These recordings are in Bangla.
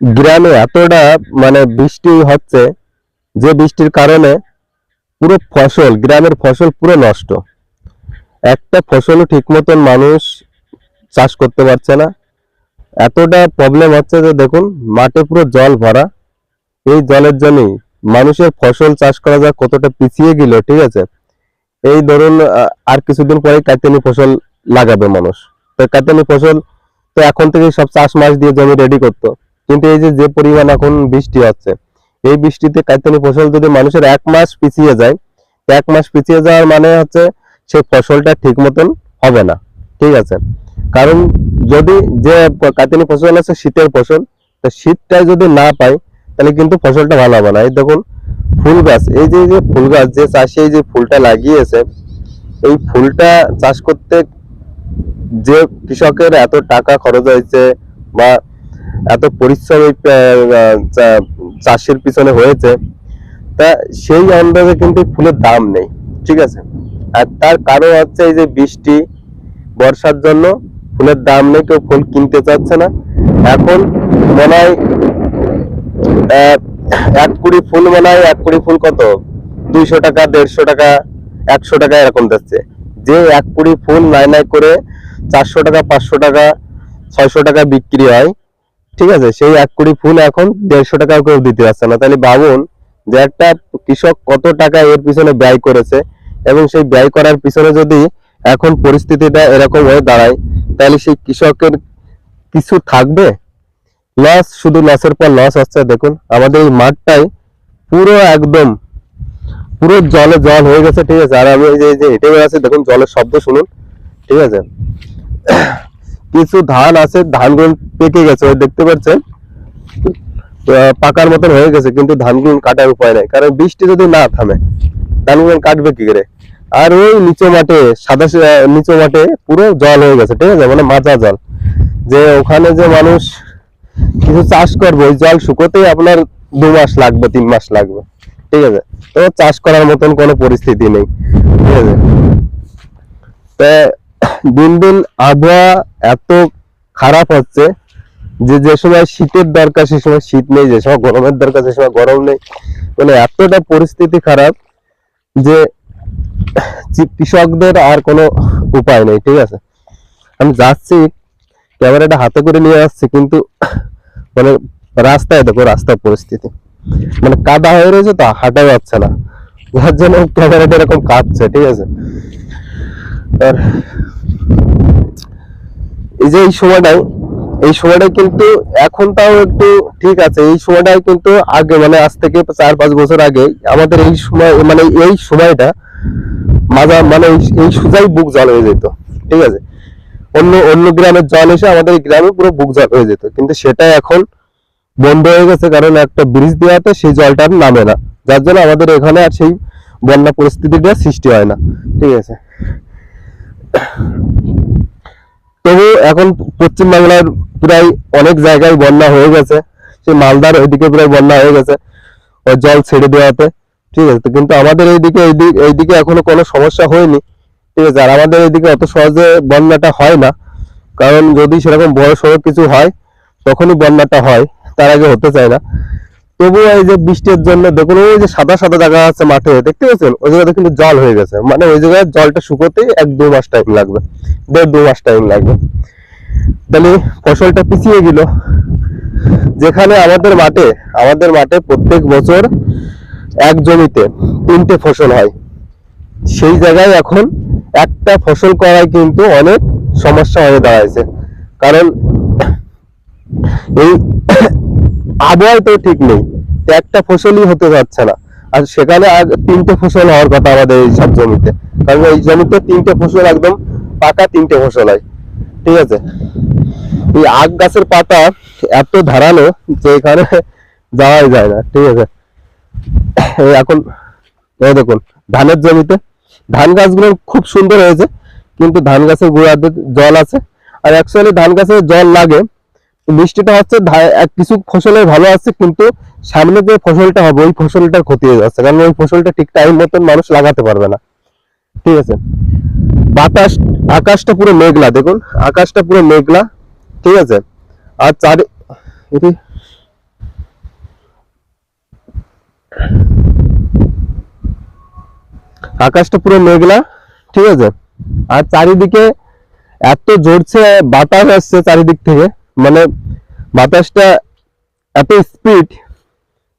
গ্রামে এতটা মানে বৃষ্টি হচ্ছে, যে বৃষ্টির কারণে পুরো ফসল, গ্রামের ফসল পুরো নষ্ট। একটা ফসলও ঠিক মতন মানুষ চাষ করতে পারছে না। এতটা প্রবলেম হচ্ছে যে দেখুন, মাঠে পুরো জল ভরা। এই জলের জন্যই মানুষের ফসল চাষ করা যা কতটা পিছিয়ে গেল, ঠিক আছে। এই ধরুন আর কিছুদিন পরে কাইতানি ফসল লাগাবে মানুষ। তো কাইতানি ফসল তো এখন থেকে সব চাষ মাস দিয়ে জমি রেডি করতো, কিন্তু এই যে যে পরিমাণ এখন বৃষ্টি হচ্ছে, এই বৃষ্টিতে কাইতানি ফসল যদি মানুষের 1 মাস পিছিয়ে যায়, 1 মাস পিছিয়ে যাওয়ার মানে হচ্ছে সেই ফসলটা ঠিক মতন হবে না, ঠিক আছে। কারণ যদি যে কাইতানি ফসল আছে শীতের ফসল, তো শীতটাই যদি না পাই, তাহলে কিন্তু ফসলটা ভালো হবে না। এই দেখুন ফুল গাছ, এই যে ফুল গাছ, যে চাষি এই যে ফুলটা লাগিয়েছে, এই ফুলটা চাষ করতে যে কৃষকের এত টাকা খরচ হয়েছে বা এত পরিশ্রম এই চাষের পিছনে হয়েছে, তা সেই আন্দাজে কিন্তু ফুলের দাম নেই, ঠিক আছে। আর তার কারণ হচ্ছে এই যে বৃষ্টি, বর্ষার জন্য ফুলের দাম নেই, কেউ ফুল কিনতে চাচ্ছে না। এখন মনে হয় আহ, 1 কুড়ি ফুল, মনে হয় 1 কুড়ি ফুল কত, 200 টাকা, 150 টাকা, 100 টাকা এরকম যাচ্ছে। যে 1 কুড়ি ফুল নাই নাই করে 400 টাকা, 500 টাকা, 600 টাকা বিক্রি হয়, ঠিক আছে, সেই 1 কুড়ি ফুল এখন 150 টাকাও কেউ দিতে পারছে না। তাহলে ভাবুন যে একটা কৃষক কত টাকা এর পিছনে ব্যয় করেছে, এবং সেই ব্যয় করার পিছনে যদি এখন পরিস্থিতিটা এরকম হয়ে দাঁড়ায়, তাহলে সেই কৃষকের কিছু থাকবে? লস, শুধু লসের পর লস হচ্ছে। দেখুন আমাদের এই মাঠটাই পুরো একদম পুরো জলে জল হয়ে গেছে, ঠিক আছে। আর আমি এই যে হেঁটে বেড়াচ্ছি, দেখুন জলের শব্দ শুনুন, ঠিক আছে। কিছু ধান আছে, ধানগুলো পেকে গেছে, ওই দেখতে পাচ্ছেন পাকার মতন হয়ে গেছে, কিন্তু ধানগুলো কাটার উপায় নাই, কারণ বৃষ্টি যদি না থামে ধানগুলো কাটবে কি করে। আর ওই নিচু মাঠে নিচু মাঠে পুরো জল হয়ে গেছে, ঠিক আছে, মানে মাজা জল। যে ওখানে যে মানুষ কিছু চাষ করবে, ওই জল শুকোতেই আপনার 2 মাস লাগবে, 3 মাস লাগবে, ঠিক আছে। তো চাষ করার মতন কোনো পরিস্থিতি নেই, ঠিক আছে। তো দিন দিন আবহাওয়া এত খারাপ হচ্ছে যে যে সময় শীতের দরকার সে সময় শীত নেই, যে সময় গরমের দরকার সে সময় গরম নেই। মানে এতটা পরিস্থিতি খারাপ যে কৃষকদের আর কোনো উপায় নেই, ঠিক আছে। আমি যাচ্ছি, ক্যামেরাটা হাতে করে নিয়ে আসছি, কিন্তু মানে রাস্তায় দেখো, রাস্তার পরিস্থিতি মানে কাদা হয়ে রয়েছে, তো হাঁটা যাচ্ছে না, যার জন্য ক্যামেরাটা এরকম কাঁপছে, ঠিক আছে। আর এই যে এই সময়টাই কিন্তু এখন তাও একটু ঠিক আছে। এই সময়টাই কিন্তু আগে, মানে আজ থেকে 4-5 বছর আগে আমাদের এই সময়, মানে এই সময়টা মাজা, মানে এই সুজাই বুক জল হয়ে যেত, ঠিক আছে। অন্য অন্য গ্রামের জল এসে আমাদের এই গ্রামে পুরো বুক জল হয়ে যেত, কিন্তু সেটা এখন বন্ধ হয়ে গেছে, কারণ একটা ব্রিজ দেওয়াতে সেই জলটা আর নামে না, যার জন্য আমাদের এখানে আর সেই বন্যা পরিস্থিতিটা সৃষ্টি হয় না, ঠিক আছে। তবু এখন পশ্চিম বাংলার প্রায় অনেক জায়গায় বন্যা হয়ে গেছে, সেই মালদার ওইদিকে প্রায় বন্যা হয়ে গেছে ওই জল ছেড়ে দেওয়াতে, ঠিক আছে। কিন্তু আমাদের এইদিকে এখনো কোনো সমস্যা হয়নি, ঠিক আছে। আর আমাদের এইদিকে অত সহজে বন্যাটা হয় না, কারণ যদি সেরকম বড় সড়ো কিছু হয় তখনই বন্যাটা হয়, তার আগে হতে চায় না। তবুও এই যে বৃষ্টির জন্য দেখুন, ওই যে সাদা সাদা জায়গা আছে মাঠে, দেখতে পাচ্ছেন, ওই জায়গাতে কিন্তু জল হয়ে গেছে, মানে ওই জায়গায় জলটা শুকোতেই 1-2 মাস টাইম লাগবে, 1.5-2 মাস টাইম লাগবে। তাহলে ফসলটা পিছিয়ে গেল। যেখানে আমাদের মাঠে প্রত্যেক বছর এক জমিতে 3টে ফসল হয়, সেই জায়গায় এখন একটা ফসল করাই কিন্তু অনেক সমস্যা হয়ে দাঁড়াইছে, কারণ এই আবহাওয়া তো ঠিক নেই, একটা ফসলই হতে যাচ্ছে না। আর সেখানে 3টে ফসল হওয়ার কথা আমাদের এই সব জমিতে, কারণ এই জমিতে 3টে ফসল একদম পাকা 3টে ফসল হয়, ঠিক আছে। এই আখ গাছের পাতা এত ধারালো যে এখানে যাওয়াই যায় না, ঠিক আছে। এই এখন এই দেখুন ধানের জমিতে ধান গাছগুলো খুব সুন্দর হয়েছে, কিন্তু ধান গাছের গোড়াতে জল আছে। আর অ্যাকচুয়ালি ধান গাছে জল লাগে, বৃষ্টিটা হচ্ছে, কিছু ফসলে ভালো আছে, কিন্তু সামনে যে ফসলটা হবে ওই ফসলটার ক্ষতি হয়ে যাচ্ছে, কারণ ওই ফসলটা ঠিক টাইম মতন মানুষ লাগাতে পারবে না, ঠিক আছে। বাতাস, আকাশটা পুরো মেঘলা, দেখুন আকাশটা পুরো মেঘলা, ঠিক আছে। আর আকাশটা পুরো মেঘলা, ঠিক আছে। আর চারিদিকে এত জোরছে বাতাস আসছে চারিদিক থেকে, মানে বাতাসটা এত স্পিড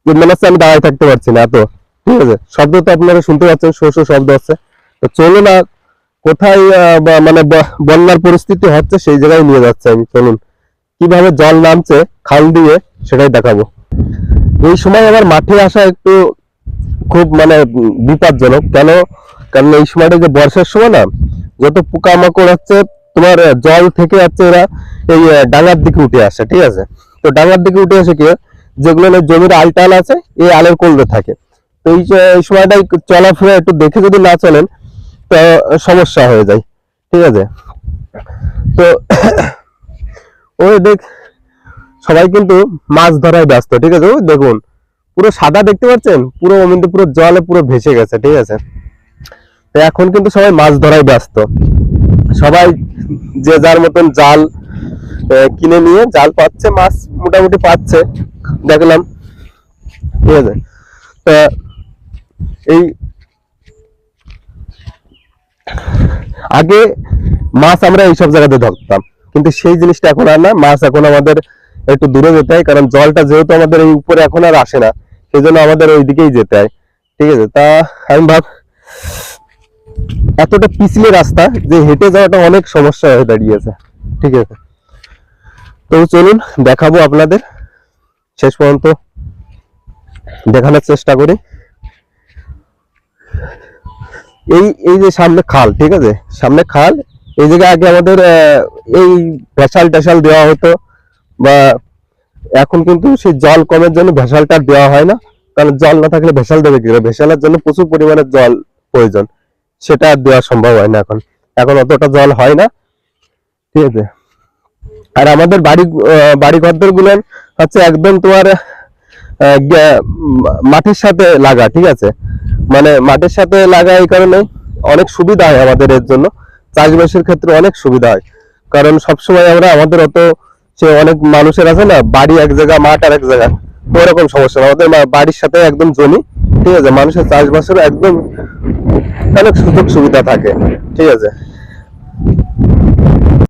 যে মনে হচ্ছে আমি দাঁড়ায় থাকতে পারছি না এত, ঠিক আছে। শব্দ তো আপনারা শুনতে পাচ্ছেন, শো শো শব্দ হচ্ছে। তো চলুন না, কোথায় মানে বন্যার পরিস্থিতি হচ্ছে সেই জায়গায় নিয়ে যাচ্ছে আমি, চলুন কিভাবে জল নামছে খাল দিয়ে সেটাই দেখাবো। এই সময় আবার মাঠে আসা একটু খুব মানে বিপজ্জনক, কেন? কারণ এই সময়টা যে বর্ষার সময় না, যত পোকামাকড় হচ্ছে তোমার জল থেকে হচ্ছে এরা এই ডাঙার দিকে উঠে আসে, ঠিক আছে। তো ডাঙার দিকে উঠে আসে কি, যেগুলো জমির আল টাল আছে এই আলের কোলবে থাকে। তো এই সময়টাই চলাফেরা একটু দেখে যদি না চলেন তো সমস্যা হয়ে যায়, ঠিক আছে। তো ওই দেখ, সবাই কিন্তু মাছ ধরায় ব্যস্ত, ঠিক আছে। ওই দেখুন পুরো সাদা দেখতে পাচ্ছেন, পুরো কিন্তু পুরো জলে পুরো ভেসে গেছে, ঠিক আছে। তো এখন কিন্তু সবাই মাছ ধরায় ব্যস্ত, সবাই যে যার মতন জাল কিনে নিয়ে জাল পাচ্ছে, মাছ মোটামুটি পাচ্ছে দেখলাম, ঠিক আছে। তো এই আগে মাছ আমরা এইসব জায়গাতে ধরতাম, কিন্তু সেই জিনিসটা এখন আর না। মাছ এখন আমাদের একটু দূরে যেতে হয়, কারণ জলটা যেহেতু আমাদের এই উপরে এখন আর আসে না, সেই জন্য আমাদের ওই দিকেই যেতে হয়, ঠিক আছে। তা আমি এতটা পিছলে রাস্তা যে হেঁটে যাওয়াটা অনেক সমস্যা হয়ে দাঁড়িয়েছে, ঠিক আছে। তো চলুন দেখাবো আপনাদের, শেষ পর্যন্ত দেখানোর চেষ্টা করি। এই যে সামনে খাল, ঠিক আছে, সামনে খাল। এই জায়গায় আগে আমাদের এই ভেসাল টেসাল দেওয়া হতো, বা এখন কিন্তু সেই জল কমের জন্য ভেসালটা দেওয়া হয় না, কারণ জল না থাকলে ভেসাল দেবে কি করে? ভেসালের জন্য প্রচুর পরিমাণে জল প্রয়োজন, সেটা আর দেওয়া সম্ভব হয় না এখন, এখন অতটা জল হয় না, ঠিক আছে। আর আমাদের বাড়ি ঘরদর গুলো হচ্ছে একদম তোমার মাঠের সাথে লাগা, ঠিক আছে। মানে মাঠের সাথে লাগা এই কারণে অনেক সুবিধা হয় আমাদের, এর জন্য চাষবাসের ক্ষেত্রে অনেক সুবিধা হয়। কারণ সবসময় আমরা আমাদের অত সে অনেক মানুষের আছে না, বাড়ি এক জায়গা মাঠ আর এক জায়গা, ওরকম সমস্যা না। আমাদের বাড়ির সাথে একদম জমি, ঠিক আছে। মানুষের চাষবাসের একদম অনেক সুযোগ সুবিধা থাকে, ঠিক আছে।